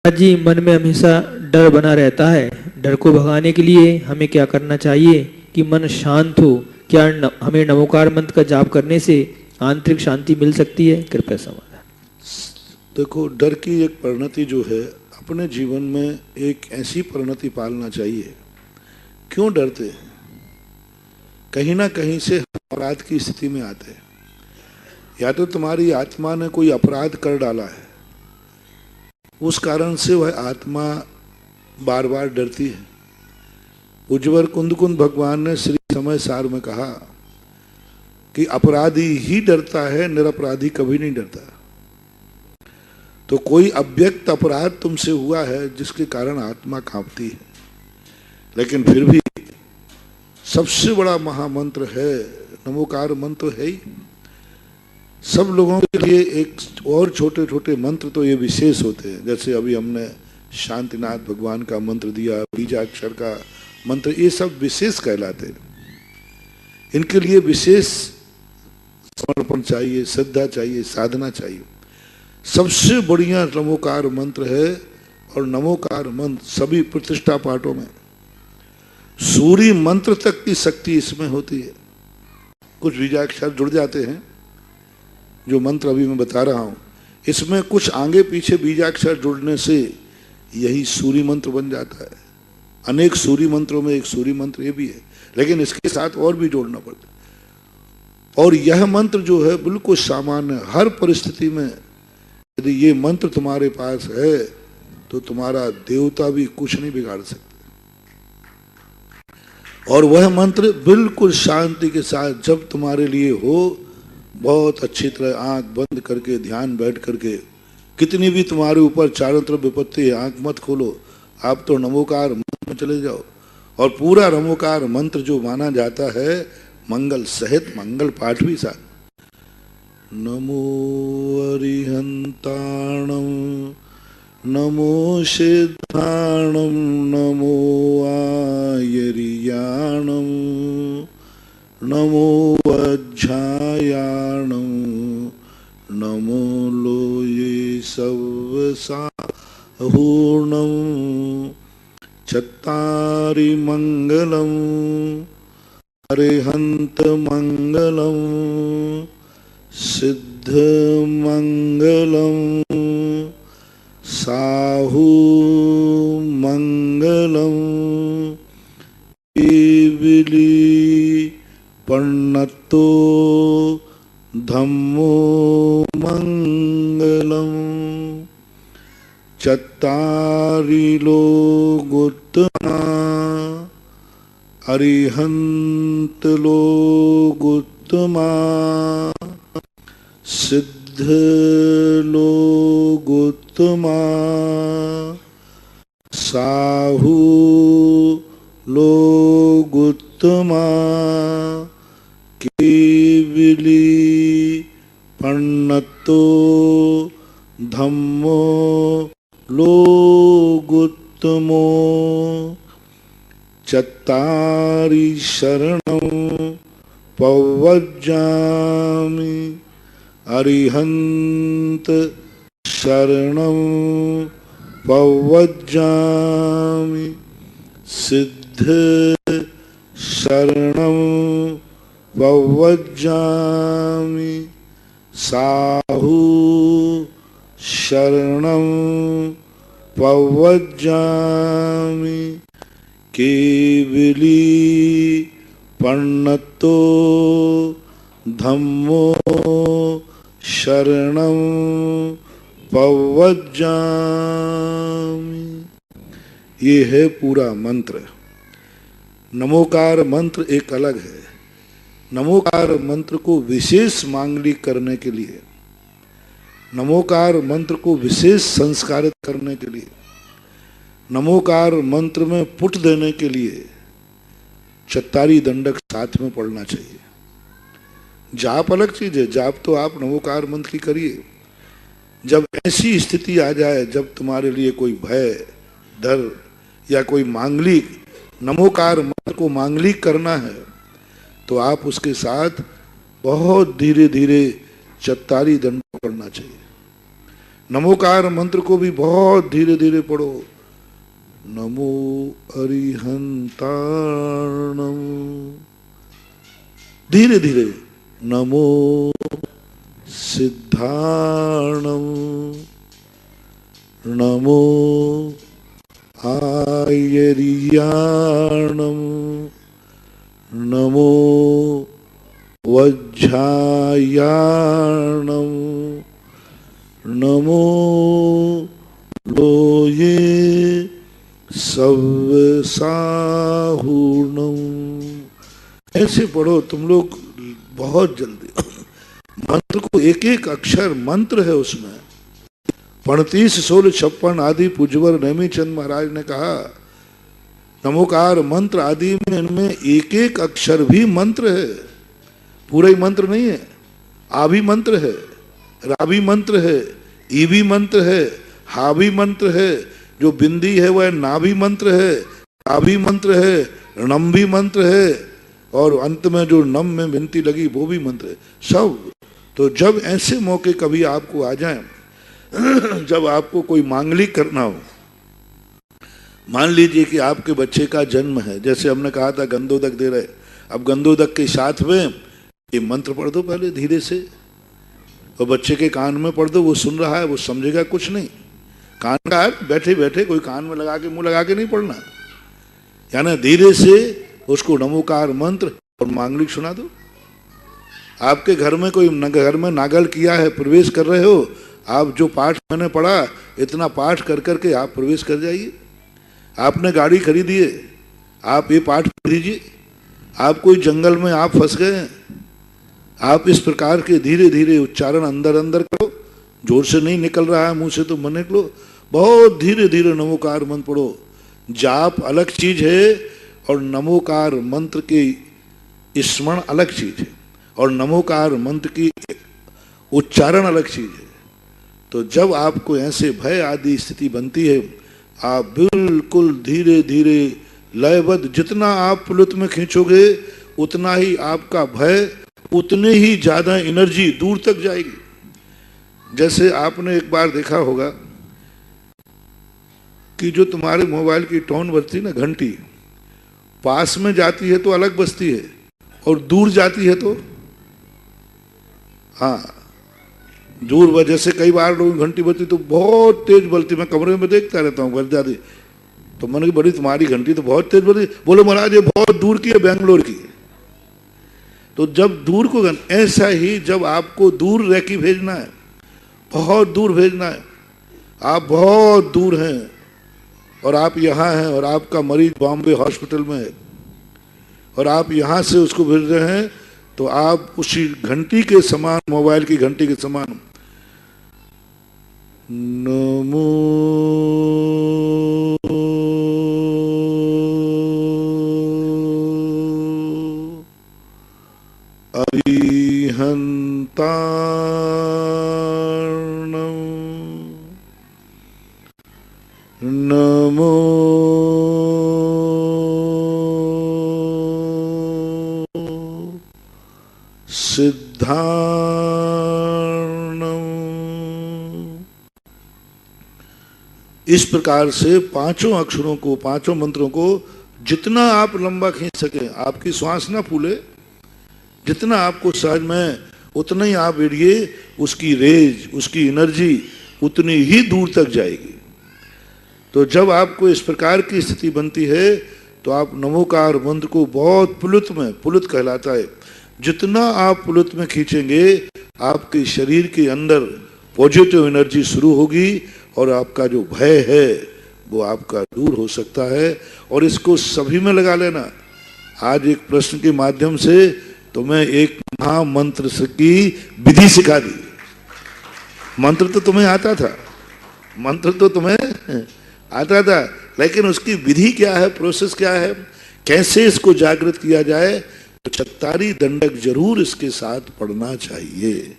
जी, मन में हमेशा डर बना रहता है। डर को भगाने के लिए हमें क्या करना चाहिए कि मन शांत हो? क्या हमें नमोकार मंत्र का जाप करने से आंतरिक शांति मिल सकती है? कृपया समाधान। देखो, डर की एक परिणति जो है अपने जीवन में एक ऐसी परिणति पालना चाहिए। क्यों डरते हैं? कहीं ना कहीं से अपराध की स्थिति में आते हैं। या तो तुम्हारी आत्मा ने कोई अपराध कर डाला है, उस कारण से वह आत्मा बार बार डरती है। उज्जवर कुंदकुंद भगवान ने श्री समय सार में कहा कि अपराधी ही डरता है, निरपराधी कभी नहीं डरता। तो कोई अव्यक्त अपराध तुमसे हुआ है जिसके कारण आत्मा कांपती है, लेकिन फिर भी सबसे बड़ा महामंत्र है नमोकार मंत्र है ही। सब लोगों के लिए एक और छोटे छोटे मंत्र तो ये विशेष होते हैं। जैसे अभी हमने शांतिनाथ भगवान का मंत्र दिया, बीजाक्षर का मंत्र, ये सब विशेष कहलाते हैं। इनके लिए विशेष समर्पण चाहिए, श्रद्धा चाहिए, साधना चाहिए। सबसे बढ़िया नमोकार मंत्र है, और नमोकार मंत्र सभी प्रतिष्ठा पाठों में सूर्य मंत्र तक की शक्ति इसमें होती है। कुछ बीजाक्षर जुड़ जाते हैं, जो मंत्र अभी मैं बता रहा हूं, इसमें कुछ आगे पीछे बीजाक्षर जुड़ने से यही सूर्य मंत्र बन जाता है। अनेक सूर्य मंत्रों में एक सूर्य मंत्र ये भी है, लेकिन इसके साथ और भी जोड़ना पड़ता है। और यह मंत्र जो है बिल्कुल सामान्य, हर परिस्थिति में यदि ये मंत्र तुम्हारे पास है तो तुम्हारा देवता भी कुछ नहीं बिगाड़ सकते। और वह मंत्र बिल्कुल शांति के साथ जब तुम्हारे लिए हो, बहुत अच्छी तरह आंख बंद करके ध्यान बैठ करके, कितनी भी तुम्हारे ऊपर चारों तरफ विपत्ति है, आंख मत खोलो, आप तो नमोकार मंत्र में चले जाओ। और पूरा नमोकार मंत्र जो माना जाता है मंगल सहित, मंगल पाठ भी साथ। नमो अरिहंताणं नमो सिद्धाणं नमो आयर्याणं नमो वज्रायाणं नमो लोये सवसाहूर्णं चत्तारि मंगलम् अरिहंत मंगलम् सिद्ध मंगलम् साहू मंगलम् केवली पन्नतो धम्मो मंगलम् चत्तारि लोकोत्तमा अरिहंत लोकोत्तमा सिद्ध लोकोत्तमा साहू लोकोत्तमा केवली पन्नतो धम्मो लोकोत्तमो चत्तारि शरणं पवज्जामि अरिहंत शरणं पवज्जामि सिद्ध शरणं पवज्जामि साहू शरणं पवज्जामि केवली पन्नतो धम्मो शरणं पवज्जामि। ये है पूरा मंत्र। नमोकार मंत्र एक अलग है। नमोकार मंत्र को विशेष मांगलिक करने के लिए, नमोकार मंत्र को विशेष संस्कारित करने के लिए, नमोकार मंत्र में पुट देने के लिए चत्तारी दंडक साथ में पढ़ना चाहिए। जाप अलग चीज है, जाप तो आप नमोकार मंत्र की करिए। जब ऐसी स्थिति आ जाए जब तुम्हारे लिए कोई भय, डर या कोई मांगलिक, नमोकार मंत्र को मांगलिक करना है, तो आप उसके साथ बहुत धीरे धीरे चत्तारी दंड पढ़ना चाहिए। नमोकार मंत्र को भी बहुत धीरे धीरे पढ़ो। नमो अरिहंताणम, धीरे धीरे। नमो सिद्धाणम, नमो आयर्याणम, नमो वज्झायाणम, नमो लोये सव्यसाहुणम। ऐसे पढ़ो तुम लोग बहुत जल्दी। मंत्र को एक एक अक्षर मंत्र है उसमें। 35, 16, 56 आदि पूज्यवर नेमीचंद महाराज ने कहा नमोकार मंत्र आदि में इनमें एक एक अक्षर भी मंत्र है, पूरा ही मंत्र नहीं है। आ भी मंत्र है, रा भी मंत्र है, ई भी मंत्र है, हा भी मंत्र है, जो बिंदी है वह ना भी मंत्र है, आ भी मंत्र है, णम भी मंत्र है, और अंत में जो नम में बिनती लगी वो भी मंत्र है, सब। तो जब ऐसे मौके कभी आपको आ जाए, जब आपको कोई मांगलिक करना हो, मान लीजिए कि आपके बच्चे का जन्म है, जैसे हमने कहा था गंधोदक दे रहे, अब गंधोदक के साथ में ये मंत्र पढ़ दो पहले धीरे से, और बच्चे के कान में पढ़ दो, वो सुन रहा है, वो समझेगा कुछ नहीं। कान का बैठे बैठे कोई कान में लगा के मुंह लगा के नहीं पढ़ना, यानी धीरे से उसको नमोकार मंत्र और मांगलिक सुना दो। आपके घर में कोई घर में नागल किया है, प्रवेश कर रहे हो आप, जो पाठ मैंने पढ़ा इतना पाठ कर करके आप प्रवेश कर जाइए। आपने गाड़ी खरीदी है, आप ये पाठ पढ़ लीजिए। आप कोई जंगल में आप फंस गए हैं, आप इस प्रकार के धीरे धीरे उच्चारण अंदर अंदर करो, जोर से नहीं निकल रहा है मुंह से तो मन निकलो, बहुत धीरे धीरे नमोकार मंत्र पढ़ो। जाप अलग चीज है और नमोकार मंत्र के स्मरण अलग चीज है, और नमोकार मंत्र की उच्चारण अलग चीज है। तो जब आपको ऐसे भय आदि स्थिति बनती है, आप बिल्कुल धीरे धीरे लयबद्ध, जितना आप पुलुत में खींचोगे उतना ही आपका भय, उतने ही ज्यादा एनर्जी दूर तक जाएगी। जैसे आपने एक बार देखा होगा कि जो तुम्हारे मोबाइल की टोन बजती है ना, घंटी, पास में जाती है तो अलग बजती है और दूर जाती है तो, हाँ दूर वजह से कई बार लोग घंटी बजती तो बहुत तेज बजती, मैं कमरे में देखता रहता हूँ बज जाती, तो मैंने कहा बड़ी तुम्हारी घंटी तो बहुत तेज बजती, बोले महाराज ये बहुत दूर की है, बेंगलोर की। तो जब दूर को, ऐसा ही जब आपको दूर रह के भेजना है, बहुत दूर भेजना है, आप बहुत दूर हैं और आप यहाँ हैं और आपका मरीज बॉम्बे हॉस्पिटल में है और आप यहाँ से उसको भेज रहे हैं, तो आप उसी घंटी के समान, मोबाइल की घंटी के समान नमो अरिहंताणम, नमो सिद्धाणम। इस प्रकार से पांचों अक्षरों को, पांचों मंत्रों को जितना आप लंबा खींच सके, आपकी श्वास ना फूले, जितना आपको सहज में उतना ही आप एड़िए, उसकी रेज, उसकी एनर्जी उतनी ही दूर तक जाएगी। तो जब आपको इस प्रकार की स्थिति बनती है तो आप नमोकार मंत्र को बहुत पुलुत में, पुलुत कहलाता है, जितना आप पुलुत में खींचेंगे आपके शरीर के अंदर पॉजिटिव एनर्जी शुरू होगी और आपका जो भय है वो आपका दूर हो सकता है। और इसको सभी में लगा लेना। आज एक प्रश्न के माध्यम से तो मैं एक महामंत्र की विधि सिखा दी। मंत्र तो तुम्हें आता था, मंत्र तो तुम्हें आता था, लेकिन उसकी विधि क्या है, प्रोसेस क्या है, कैसे इसको जागृत किया जाए, तो चत्तारी दंडक जरूर इसके साथ पढ़ना चाहिए।